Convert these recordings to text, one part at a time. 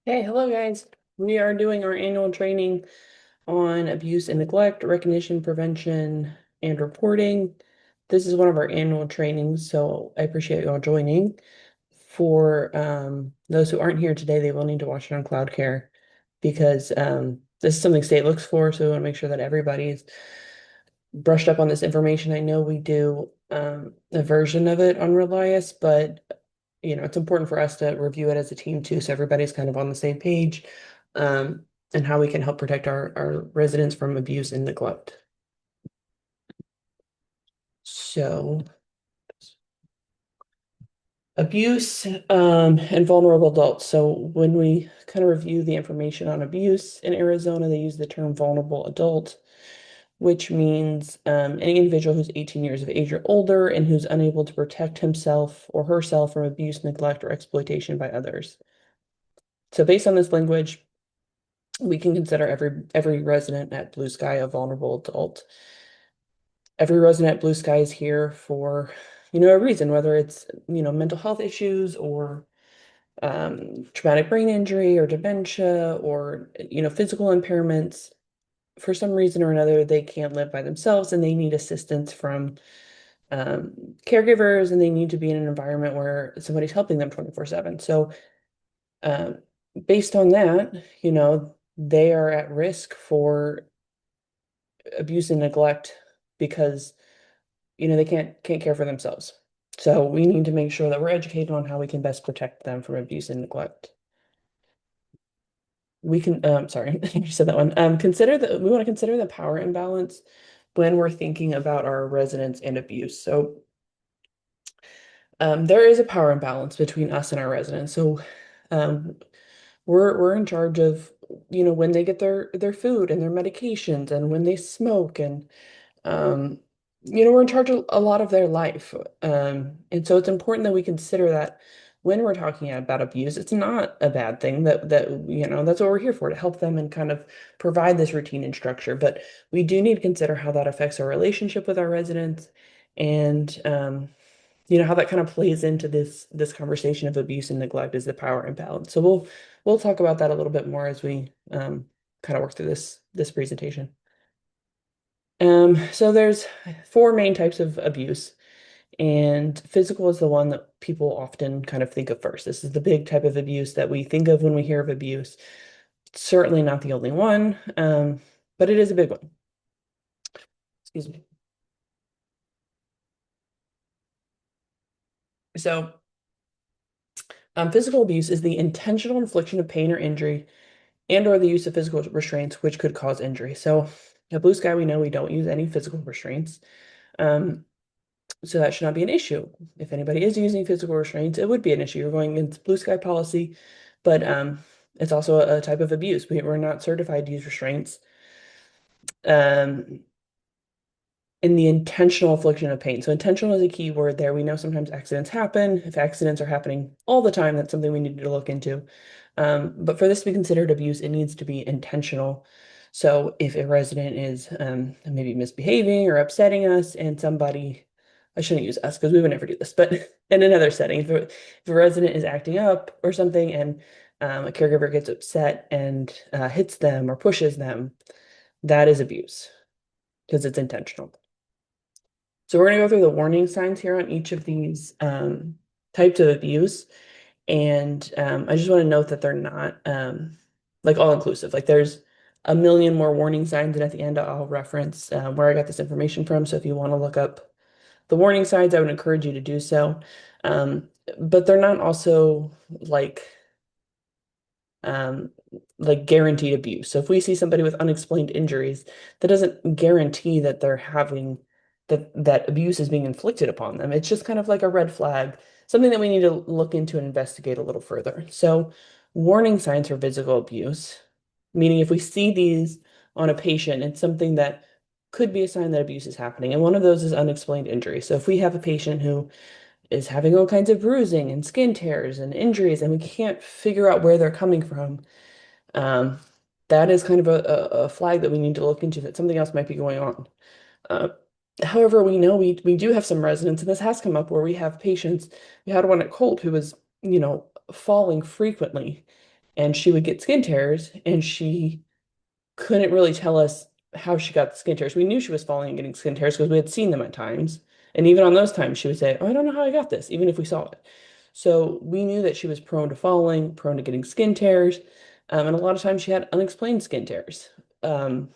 Hey, hello guys. We are doing our annual training on abuse and neglect, recognition, prevention, and reporting. This is one of our annual trainings, so I appreciate y'all joining. For those who aren't here today, they will need to watch it on CloudCare because this is something state looks for, so we want to make sure that everybody's brushed up on this information. I know we do a version of it on Relias, but it's important for us to review it as a team too, so everybody's kind of on the same page, um, and how we can help protect our residents from abuse and neglect. So, abuse, and vulnerable adults. So when we kind of review the information on abuse in Arizona, they use the term vulnerable adult, which means any individual who's 18 years of age or older and who's unable to protect himself or herself from abuse, neglect, or exploitation by others. So based on this language, we can consider every resident at Blue Sky a vulnerable adult. Every resident at Blue Sky is here for, a reason, whether it's, mental health issues or traumatic brain injury or dementia or, physical impairments. For some reason or another, they can't live by themselves and they need assistance from caregivers, and they need to be in an environment where somebody's helping them 24/7. So, um, based on that, they are at risk for abuse and neglect because they can't care for themselves. So we need to make sure that we're educated on how we can best protect them from abuse and neglect. We can sorry, I said that one. We want to consider the power imbalance when we're thinking about our residents and abuse. So there is a power imbalance between us and our residents. So um, we're in charge of when they get their food and their medications and when they smoke, and Um, we're in charge of a lot of their life. And so it's important that we consider that when we're talking about abuse, it's not a bad thing that's what we're here for, to help them and kind of provide this routine and structure. But we do need to consider how that affects our relationship with our residents, and how that kind of plays into this conversation of abuse and neglect is the power imbalance. So we'll talk about that a little bit more as we kind of work through this presentation. So there's four main types of abuse, and physical is the one that people often kind of think of first. This is the big type of abuse that we think of when we hear of abuse. Certainly not the only one, but it is a big one. Excuse me. So, physical abuse is the intentional infliction of pain or injury and or the use of physical restraints which could cause injury. So at Blue Sky, we know we don't use any physical restraints. Um, So that should not be an issue. If anybody is using physical restraints, it would be an issue. You're going against Blue Sky policy, but it's also a type of abuse. We're not certified to use restraints. Um, in the intentional infliction of pain. So intentional is a key word there. We know sometimes accidents happen. If accidents are happening all the time, that's something we need to look into. But for this to be considered abuse, it needs to be intentional. So if a resident is maybe misbehaving or upsetting us, and somebody, I shouldn't use us because we would never do this, but in another setting, if a resident is acting up or something, and a caregiver gets upset and hits them or pushes them, that is abuse because it's intentional. So we're going to go through the warning signs here on each of these types of abuse. And I just want to note that they're not like all inclusive. Like there's a million more warning signs. And at the end, I'll reference where I got this information from. So if you want to look up the warning signs, I would encourage you to do so. But they're not also um, like guaranteed abuse. So if we see somebody with unexplained injuries, that doesn't guarantee that they're having that abuse is being inflicted upon them. It's just kind of like a red flag, something that we need to look into and investigate a little further. So warning signs for physical abuse, meaning if we see these on a patient, it's something that could be a sign that abuse is happening. And one of those is unexplained injury. So if we have a patient who is having all kinds of bruising and skin tears and injuries, and we can't figure out where they're coming from. Um, that is kind of a flag that we need to look into, that something else might be going on. Uh, However, we know we do have some residents, and this has come up where we have patients. We had one at Colt who was, falling frequently and she would get skin tears, and she couldn't really tell us how she got the skin tears. We knew she was falling and getting skin tears because we had seen them at times. And even on those times, she would say, "Oh, I don't know how I got this," even if we saw it. So we knew that she was prone to falling, prone to getting skin tears. And a lot of times she had unexplained skin tears. Um,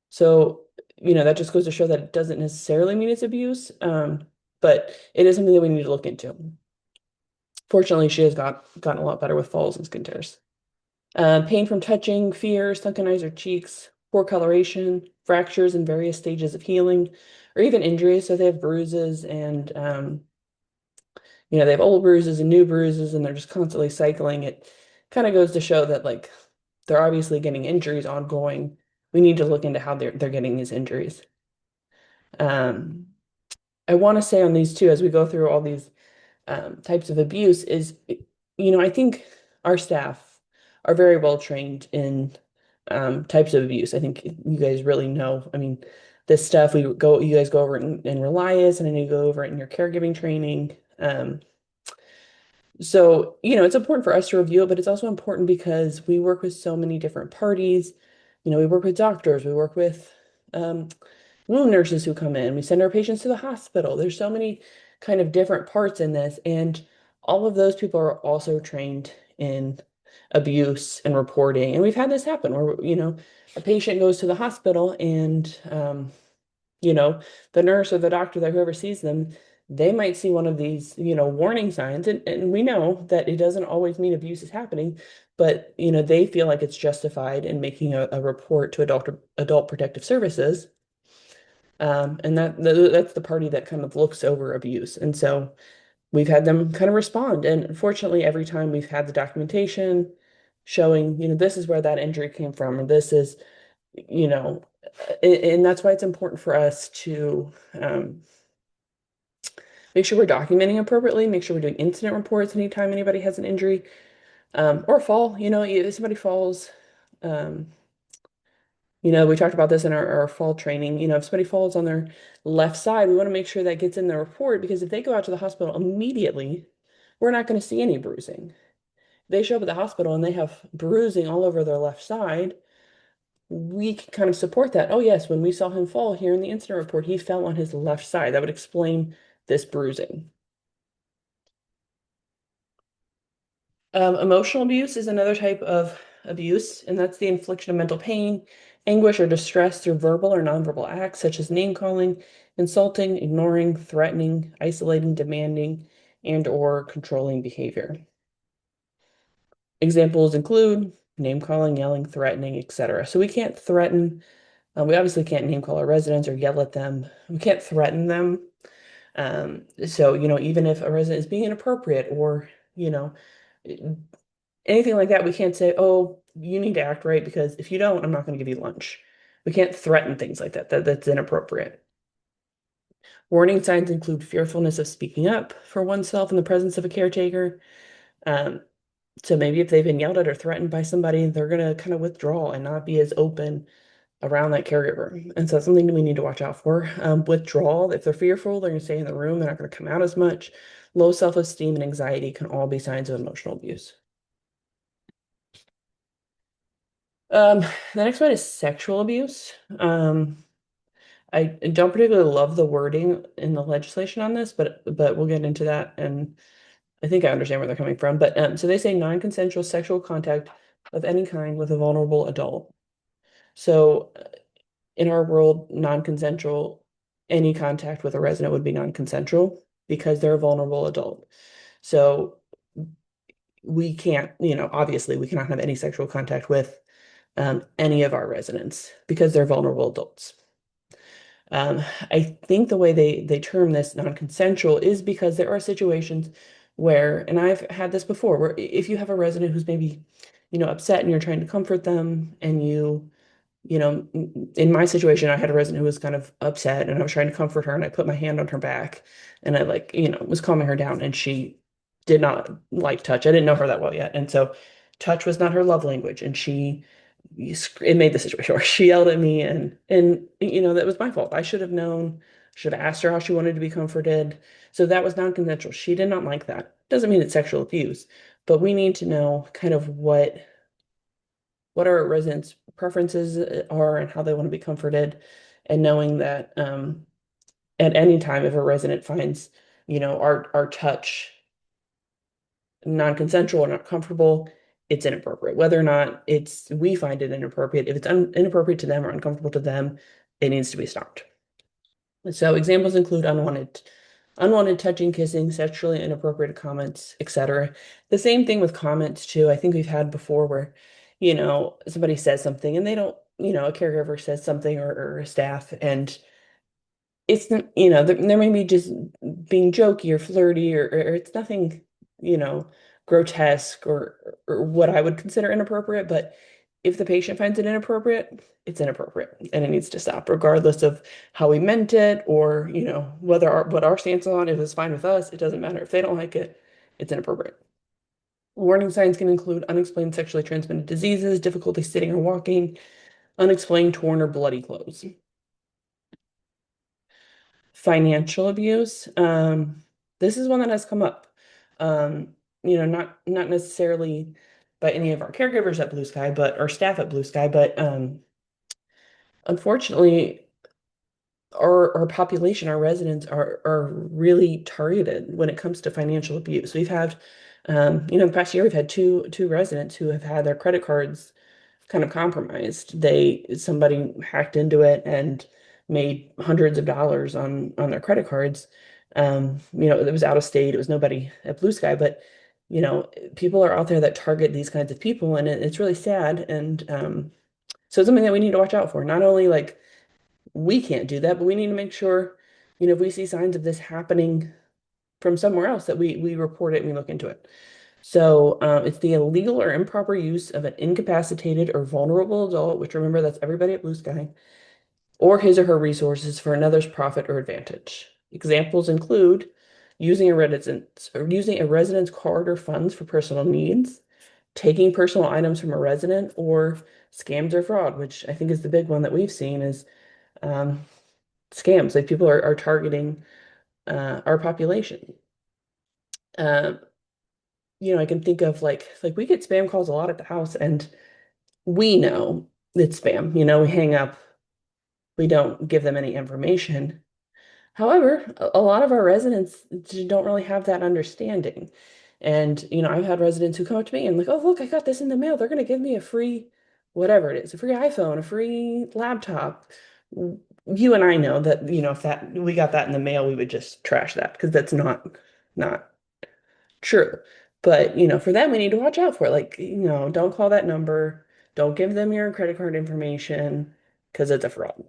so, that just goes to show that it doesn't necessarily mean it's abuse, but it is something that we need to look into. Fortunately, she has gotten a lot better with falls and skin tears. Pain from touching, fear, sunken eyes or cheeks, poor coloration, fractures in various stages of healing, or even injuries. So they have bruises and, they have old bruises and new bruises, and they're just constantly cycling. It kind of goes to show that, like, they're obviously getting injuries ongoing. We need to look into how they're getting these injuries. Um, I want to say on these two, as we go through all these types of abuse, is, I think our staff are very well trained in types of abuse. I think you guys really know. I mean, this stuff you guys go over it in Relias, and then you go over it in your caregiving training. So, it's important for us to review it, but it's also important because we work with so many different parties. We work with doctors, we work with um, wound nurses who come in, we send our patients to the hospital. There's so many kind of different parts in this, and all of those people are also trained in abuse and reporting. And we've had this happen where, a patient goes to the hospital and, you know, the nurse or the doctor that whoever sees them, they might see one of these, warning signs. And we know that it doesn't always mean abuse is happening, but, they feel like it's justified in making a report to adult protective services. And that's the party that kind of looks over abuse. And so we've had them kind of respond. And unfortunately, every time we've had the documentation showing, this is where that injury came from, or this is, you know, and that's why it's important for us to make sure we're documenting appropriately, make sure we're doing incident reports anytime anybody has an injury, or fall. If somebody falls, um, we talked about this in our fall training. If somebody falls on their left side, we want to make sure that gets in the report, because if they go out to the hospital immediately, we're not going to see any bruising. They show up at the hospital and they have bruising all over their left side, we can kind of support that. Oh, yes, when we saw him fall here in the incident report, he fell on his left side. That would explain this bruising. Emotional abuse is another type of abuse, and that's the infliction of mental pain, anguish, or distress through verbal or nonverbal acts such as name calling, insulting, ignoring, threatening, isolating, demanding, and or controlling behavior. Examples include name calling, yelling, threatening, etc. So we can't threaten, we obviously can't name call our residents or yell at them. We can't threaten them. So, even if a resident is being inappropriate or, you know, anything like that, we can't say, "Oh, you need to act right because if you don't, I'm not going to give you lunch." We can't threaten things like that. That's inappropriate. Warning signs include fearfulness of speaking up for oneself in the presence of a caretaker. Um, so maybe if they've been yelled at or threatened by somebody, they're going to kind of withdraw and not be as open around that caregiver. And so that's something that we need to watch out for. Withdrawal, if they're fearful, they're going to stay in the room, they're not going to come out as much. Low self-esteem and anxiety can all be signs of emotional abuse. Um, the next one is sexual abuse. I don't particularly love the wording in the legislation on this, but we'll get into that, and I think I understand where they're coming from. But so they say non-consensual sexual contact of any kind with a vulnerable adult. So in our world, non-consensual, any contact with a resident would be non-consensual because they're a vulnerable adult. So we can't, obviously we cannot have any sexual contact with any of our residents because they're vulnerable adults. I think the way they term this non-consensual is because there are situations where, and I've had this before, where if you have a resident who's maybe, upset and you're trying to comfort them, and in my situation, I had a resident who was kind of upset and I was trying to comfort her, and I put my hand on her back and I, like, was calming her down, and she did not like touch. I didn't know her that well yet. And so touch was not her love language. And it made the situation worse. She yelled at me, and that was my fault. I should have known. Should have asked her how she wanted to be comforted. So that was non-consensual. She did not like that. Doesn't mean it's sexual abuse, but we need to know kind of what our residents' preferences are and how they want to be comforted, and knowing that at any time if a resident finds, our touch non-consensual or not comfortable, it's inappropriate. Whether or not we find it inappropriate, if it's inappropriate to them or uncomfortable to them, it needs to be stopped. So examples include unwanted touching, kissing, sexually inappropriate comments, etc. The same thing with comments too. I think we've had before where, somebody says something and they don't, a caregiver says something or a staff, and it's, there may be just being jokey or flirty, or it's nothing, you know, grotesque or what I would consider inappropriate, but if the patient finds it inappropriate, it's inappropriate and it needs to stop, regardless of how we meant it, or, whether what our stance on it is fine with us. It doesn't matter. If they don't like it, it's inappropriate. Warning signs can include unexplained sexually transmitted diseases, difficulty sitting or walking, unexplained torn or bloody clothes. Financial abuse. This is one that has come up. Not necessarily by any of our caregivers at Blue Sky, but our staff at Blue Sky, but unfortunately, our population, our residents are really targeted when it comes to financial abuse. We've had, the past year we've had two residents who have had their credit cards kind of compromised. Somebody hacked into it and made hundreds of dollars on their credit cards. It was out of state. It was nobody at Blue Sky, but people are out there that target these kinds of people, and it's really sad. And so it's something that we need to watch out for. Not only like we can't do that, but we need to make sure, if we see signs of this happening from somewhere else, that we report it and we look into it. So it's the illegal or improper use of an incapacitated or vulnerable adult, which, remember, that's everybody at Blue Sky, or his or her resources for another's profit or advantage. Examples include using a resident's card or funds for personal needs, taking personal items from a resident, or scams or fraud, which I think is the big one that we've seen is um, scams. Like, people are targeting our population. Um, I can think of like we get spam calls a lot at the house, and we know it's spam. We hang up, we don't give them any information. However, a lot of our residents don't really have that understanding. And, I've had residents who come up to me and like, oh, look, I got this in the mail. They're going to give me a free, whatever it is, a free iPhone, a free laptop. You and I know that, if that we got that in the mail, we would just trash that because that's not true. But, for them, we need to watch out for it. Like, don't call that number. Don't give them your credit card information because it's a fraud.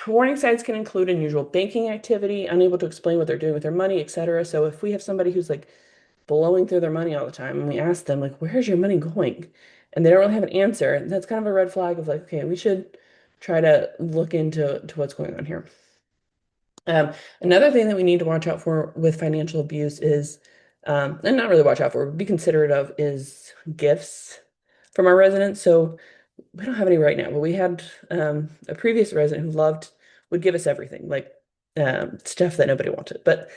Warning signs can include unusual banking activity, unable to explain what they're doing with their money, etc. So if we have somebody who's like blowing through their money all the time and we ask them, like, where's your money going? And they don't really have an answer, that's kind of a red flag of like, okay, we should try to look into what's going on here. Another thing that we need to watch out for with financial abuse is, and not really watch out for, but be considerate of, is gifts from our residents. So we don't have any right now, but we had a previous resident who would give us everything, like stuff that nobody wanted. But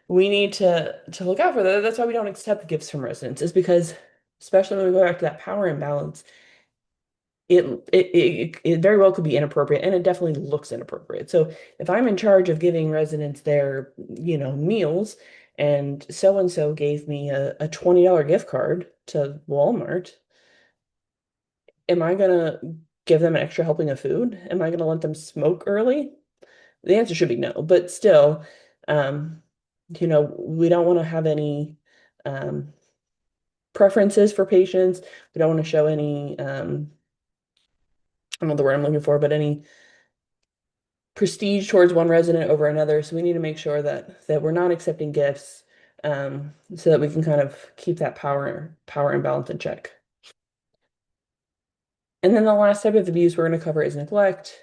we need to look out for that. That's why we don't accept gifts from residents, is because, especially when we go back to that power imbalance, it very well could be inappropriate, and it definitely looks inappropriate. So if I'm in charge of giving residents their, meals, and so gave me a $20 gift card to Walmart, am I gonna give them an extra helping of food? Am I gonna let them smoke early? The answer should be no, but still, um, we don't want to have any um, preferences for patients. We don't want to show any, I don't know the word I'm looking for, but any prestige towards one resident over another. So we need to make sure that we're not accepting gifts, so that we can kind of keep that power imbalance in check. And then the last type of abuse we're going to cover is neglect.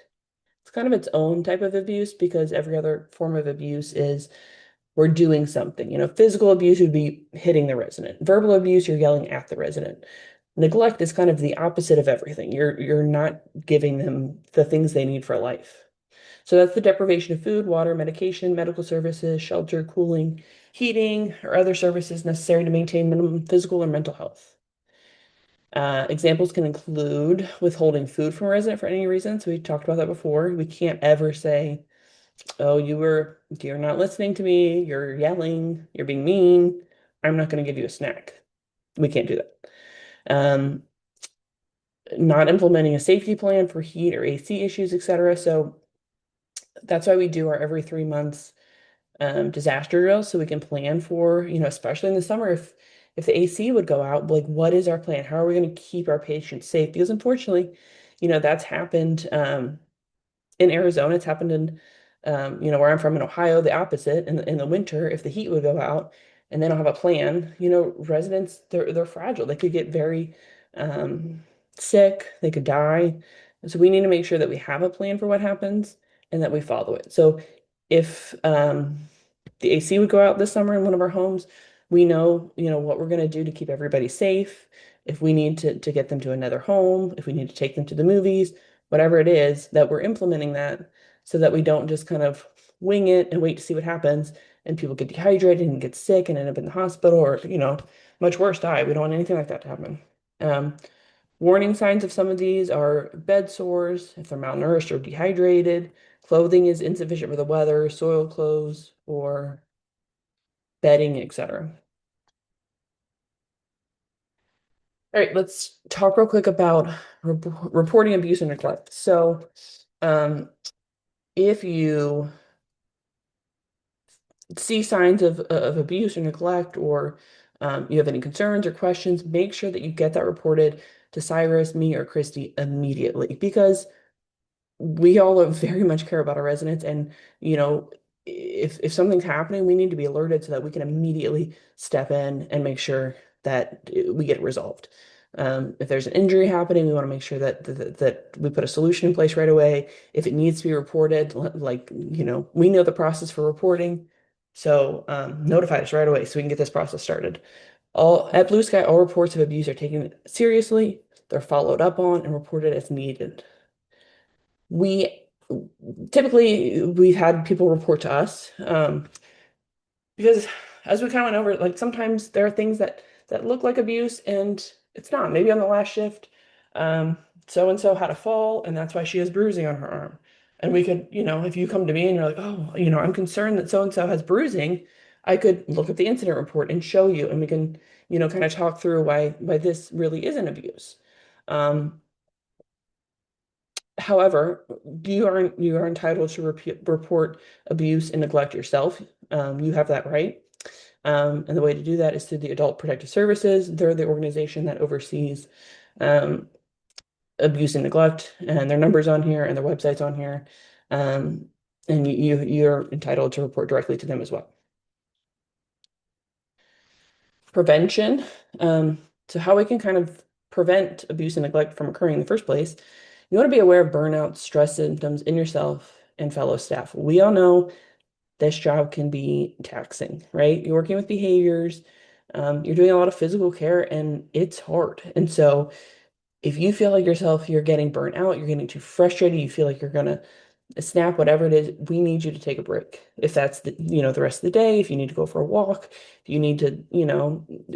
It's kind of its own type of abuse because every other form of abuse is we're doing something. Physical abuse would be hitting the resident. Verbal abuse, you're yelling at the resident. Neglect is kind of the opposite of everything. You're not giving them the things they need for life. So that's the deprivation of food, water, medication, medical services, shelter, cooling, heating, or other services necessary to maintain minimum physical or mental health. Examples can include withholding food from a resident for any reason. So we talked about that before. We can't ever say, "Oh, you're not listening to me. You're yelling. You're being mean. I'm not going to give you a snack." We can't do that. Um, Not implementing a safety plan for heat or AC issues, etc. So that's why we do our every 3 months disaster drills so we can plan for, especially in the summer, if the AC would go out, like what is our plan? How are we going to keep our patients safe? Because unfortunately, that's happened in Arizona. It's happened in where I'm from in Ohio, the opposite. In the winter, if the heat would go out and they don't have a plan, residents they're fragile. They could get very um, sick. They could die. So we need to make sure that we have a plan for what happens and that we follow it. So if the AC would go out this summer in one of our homes, we know, what we're going to do to keep everybody safe. If we need to get them to another home, if we need to take them to the movies, whatever it is, that we're implementing that so that we don't just kind of wing it and wait to see what happens and people get dehydrated and get sick and end up in the hospital or, much worse, die. We don't want anything like that to happen. Um, Warning signs of some of these are bed sores, if they're malnourished or dehydrated, clothing is insufficient for the weather, soiled clothes, or bedding, etc. All right, let's talk real quick about reporting abuse and neglect. So, if you see signs of abuse or neglect, or you have any concerns or questions, make sure that you get that reported to Cyrus, me, or Christy immediately because we all very much care about our residents and if something's happening we need to be alerted so that we can immediately step in and make sure that we get it resolved. If there's an injury happening we want to make sure that we put a solution in place right away. If it needs to be reported, like we know the process for reporting, so notify us right away so we can get this process started. All at Blue Sky, all reports of abuse are taken seriously, they're followed up on and reported as needed. We typically we've had people report to us because as we kind of went over, like sometimes there are things that look like abuse and it's not. Maybe on the last shift, so and so had a fall and that's why she has bruising on her arm. And we could, if you come to me and you're like, oh, I'm concerned that so and so has bruising, I could look at the incident report and show you, and we can, kind of talk through why this really isn't abuse. Um, However, you are entitled to report abuse and neglect yourself. You have that right. And the way to do that is through the Adult Protective Services. They're the organization that oversees um, abuse and neglect, and their numbers on here and their websites on here. Um, and you're entitled to report directly to them as well. Prevention. Um, so how we can kind of prevent abuse and neglect from occurring in the first place. You want to be aware of burnout, stress symptoms in yourself and fellow staff. We all know this job can be taxing, right? You're working with behaviors, you're doing a lot of physical care, and it's hard. And so, if you feel like you're getting burnt out, you're getting too frustrated, you feel like you're gonna snap, whatever it is, we need you to take a break. If that's the rest of the day, if you need to go for a walk, if you need to,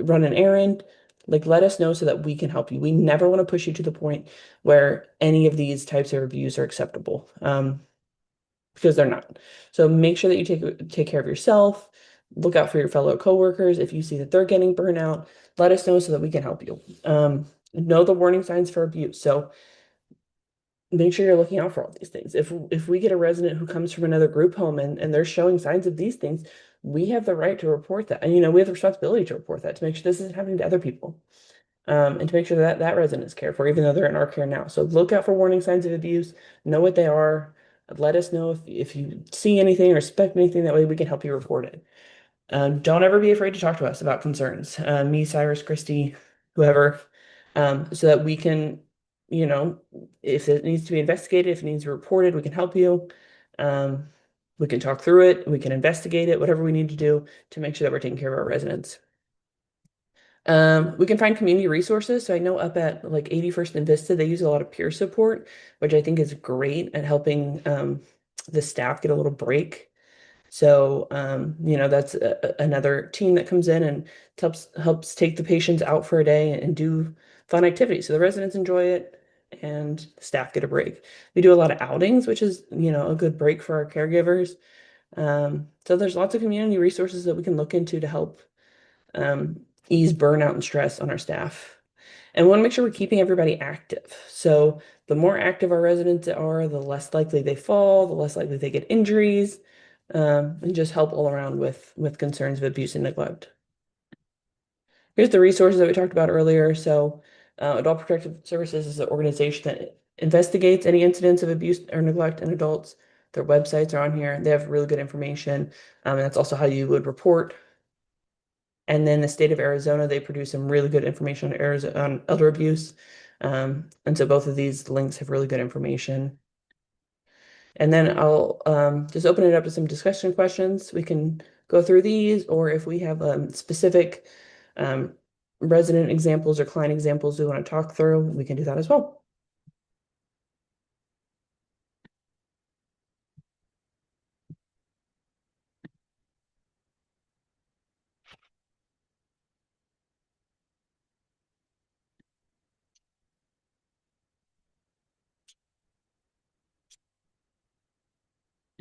run an errand, like let us know so that we can help you. We never want to push you to the point where any of these types of reviews are acceptable, because they're not. So make sure that you take care of yourself. Look out for your fellow coworkers. If you see that they're getting burnout, let us know so that we can help you. Know the warning signs for abuse. So make sure you're looking out for all these things. If we get a resident who comes from another group home and they're showing signs of these things, we have the right to report that. And we have the responsibility to report that to make sure this isn't happening to other people. And to make sure that that resident is cared for, even though they're in our care now. So look out for warning signs of abuse, know what they are. Let us know if you see anything or suspect anything. That way we can help you report it. Don't ever be afraid to talk to us about concerns. Me, Cyrus, Christy, whoever, so that we can, you know, if it needs to be investigated, if it needs to be reported, we can help you. Um, we can talk through it, we can investigate it, whatever we need to do to make sure that we're taking care of our residents. We can find community resources. So I know up at like 81st and Vista, they use a lot of peer support, which I think is great at helping the staff get a little break. So, that's another team that comes in and helps take the patients out for a day and do fun activities. So the residents enjoy it and the staff get a break. We do a lot of outings, which is, a good break for our caregivers. So there's lots of community resources that we can look into to help um, ease burnout and stress on our staff. And we want to make sure we're keeping everybody active. So the more active our residents are, the less likely they fall, the less likely they get injuries, and just help all around with concerns of abuse and neglect. Here's the resources that we talked about earlier. So Adult Protective Services is an organization that investigates any incidents of abuse or neglect in adults. Their websites are on here. They have really good information. And that's also how you would report. And then the state of Arizona, they produce some really good information on on elder abuse. And so both of these links have really good information. And then I'll just open it up to some discussion questions. We can go through these, or if we have specific um, resident examples or client examples we want to talk through, we can do that as well.